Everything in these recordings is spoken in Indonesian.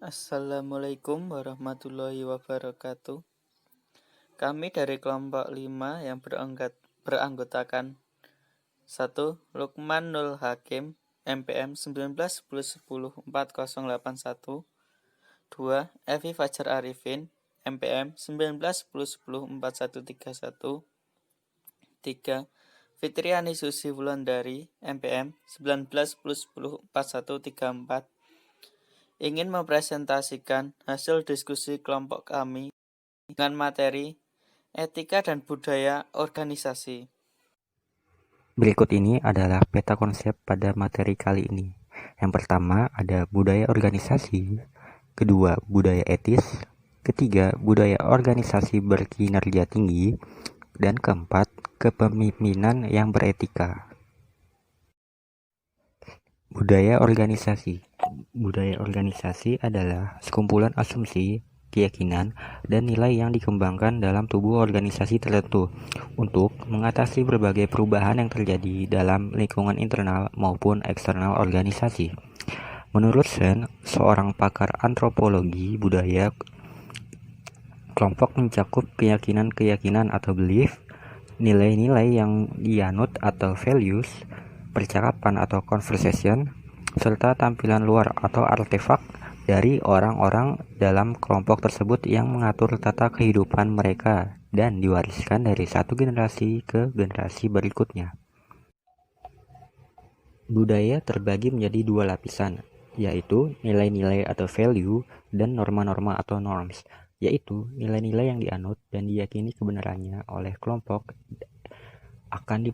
Assalamualaikum warahmatullahi wabarakatuh. Kami dari kelompok 5 yang beranggotakan 1. Lukman Nul Hakim MPM 1910104081. 2. Evi Fajar Arifin MPM 1910104131. 3. Fitriani Susi Wulandari MPM 1910104134. Ingin mempresentasikan hasil diskusi kelompok kami dengan materi etika dan budaya organisasi. Berikut ini adalah peta konsep pada materi kali ini. Yang pertama ada budaya organisasi, kedua budaya etis, ketiga budaya organisasi berkinerja tinggi, dan keempat kepemimpinan yang beretika. Budaya organisasi. Budaya organisasi adalah sekumpulan asumsi, keyakinan, dan nilai yang dikembangkan dalam tubuh organisasi tertentu untuk mengatasi berbagai perubahan yang terjadi dalam lingkungan internal maupun eksternal organisasi. Menurut Sen, seorang pakar antropologi budaya, kelompok mencakup keyakinan-keyakinan atau belief, nilai-nilai yang dianut atau values, percakapan atau conversation, serta tampilan luar atau artefak dari orang-orang dalam kelompok tersebut yang mengatur tata kehidupan mereka dan diwariskan dari satu generasi ke generasi berikutnya. Budaya terbagi menjadi dua lapisan, yaitu nilai-nilai atau value dan norma-norma atau norms, yaitu nilai-nilai yang dianut dan diyakini kebenarannya oleh kelompok akan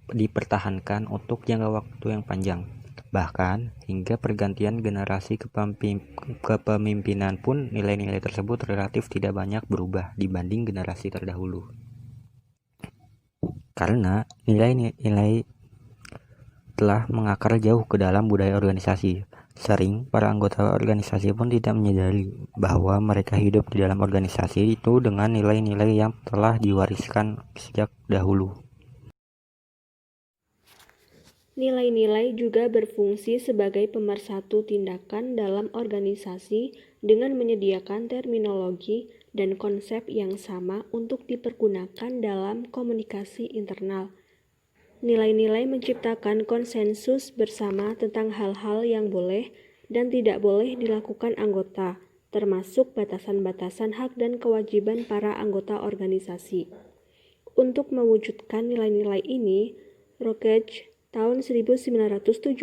dipertahankan untuk jangka waktu yang panjang. Bahkan hingga pergantian generasi kepemimpinan pun nilai-nilai tersebut relatif tidak banyak berubah dibanding generasi terdahulu. Karena nilai-nilai telah mengakar jauh ke dalam budaya organisasi. Sering para anggota organisasi pun tidak menyadari bahwa mereka hidup di dalam organisasi itu dengan nilai-nilai yang telah diwariskan sejak dahulu. Nilai-nilai juga berfungsi sebagai pemersatu tindakan dalam organisasi dengan menyediakan terminologi dan konsep yang sama untuk dipergunakan dalam komunikasi internal. Nilai-nilai menciptakan konsensus bersama tentang hal-hal yang boleh dan tidak boleh dilakukan anggota, termasuk batasan-batasan hak dan kewajiban para anggota organisasi. Untuk mewujudkan nilai-nilai ini, Rockage tahun 1973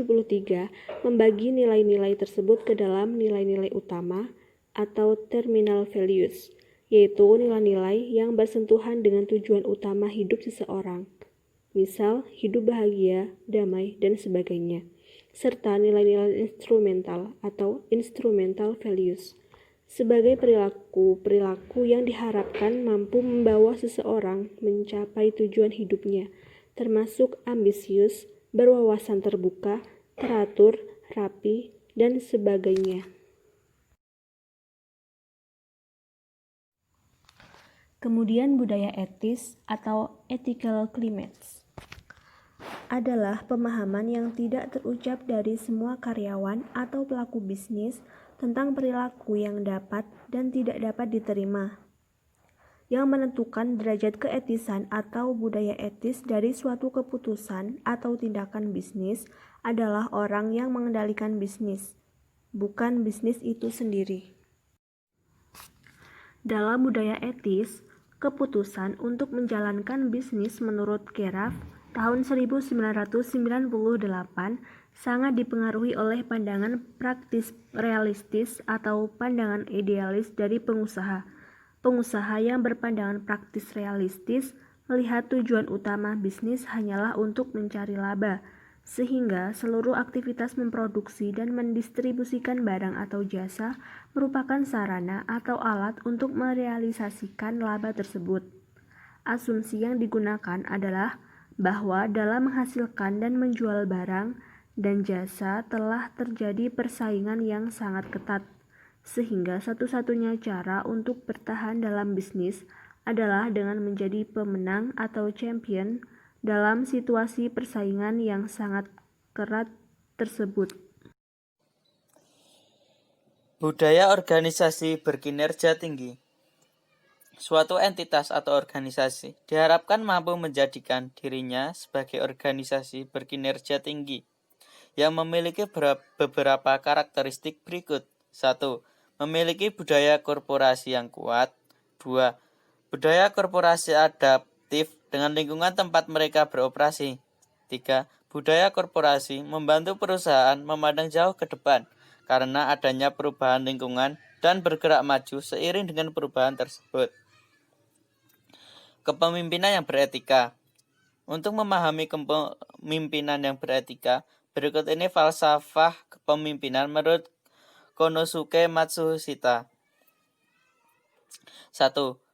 membagi nilai-nilai tersebut ke dalam nilai-nilai utama atau terminal values, yaitu nilai-nilai yang bersentuhan dengan tujuan utama hidup seseorang, misal hidup bahagia, damai, dan sebagainya, serta nilai-nilai instrumental atau instrumental values sebagai perilaku yang diharapkan mampu membawa seseorang mencapai tujuan hidupnya, termasuk ambisius, berwawasan terbuka, teratur, rapi, dan sebagainya. Kemudian budaya etis atau ethical climates adalah pemahaman yang tidak terucap dari semua karyawan atau pelaku bisnis tentang perilaku yang dapat dan tidak dapat diterima. Yang menentukan derajat keetisan atau budaya etis dari suatu keputusan atau tindakan bisnis adalah orang yang mengendalikan bisnis, bukan bisnis itu sendiri. Dalam budaya etis, keputusan untuk menjalankan bisnis menurut Geraf tahun 1998 sangat dipengaruhi oleh pandangan praktis realistis atau pandangan idealis dari pengusaha. Pengusaha yang berpandangan praktis realistis melihat tujuan utama bisnis hanyalah untuk mencari laba, sehingga seluruh aktivitas memproduksi dan mendistribusikan barang atau jasa merupakan sarana atau alat untuk merealisasikan laba tersebut. Asumsi yang digunakan adalah bahwa dalam menghasilkan dan menjual barang dan jasa telah terjadi persaingan yang sangat ketat, sehingga satu-satunya cara untuk bertahan dalam bisnis adalah dengan menjadi pemenang atau champion dalam situasi persaingan yang sangat ketat tersebut. Budaya organisasi berkinerja tinggi. Suatu entitas atau organisasi diharapkan mampu menjadikan dirinya sebagai organisasi berkinerja tinggi yang memiliki beberapa karakteristik berikut. 1. Memiliki budaya korporasi yang kuat. 2. Budaya korporasi adaptif dengan lingkungan tempat mereka beroperasi. 3. Budaya korporasi membantu perusahaan memandang jauh ke depan karena adanya perubahan lingkungan dan bergerak maju seiring dengan perubahan tersebut. Kepemimpinan yang beretika. Untuk memahami kepemimpinan yang beretika, berikut ini falsafah kepemimpinan menurut Konosuke Matsushita. 1.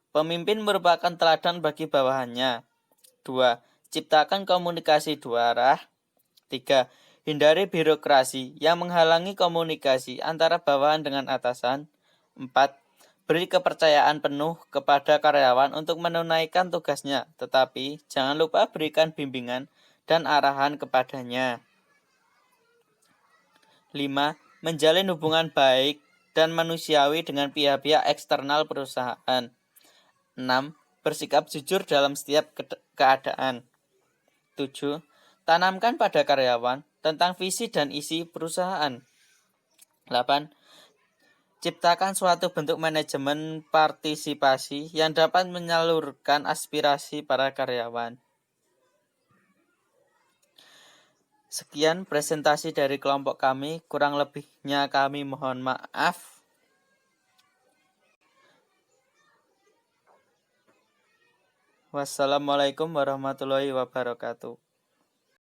Pemimpin merupakan teladan bagi bawahannya. 2. Ciptakan komunikasi dua arah. 3. Hindari birokrasi yang menghalangi komunikasi antara bawahan dengan atasan. 4. Beri kepercayaan penuh kepada karyawan untuk menunaikan tugasnya, tetapi jangan lupa berikan bimbingan dan arahan kepadanya. 5. Menjalin hubungan baik dan manusiawi dengan pihak-pihak eksternal perusahaan. 6. Bersikap jujur dalam setiap keadaan. 7. Tanamkan pada karyawan tentang visi dan isi perusahaan. 8. Ciptakan suatu bentuk manajemen partisipasi yang dapat menyalurkan aspirasi para karyawan. Sekian presentasi dari kelompok kami, kurang lebihnya kami mohon maaf. Wassalamualaikum warahmatullahi wabarakatuh.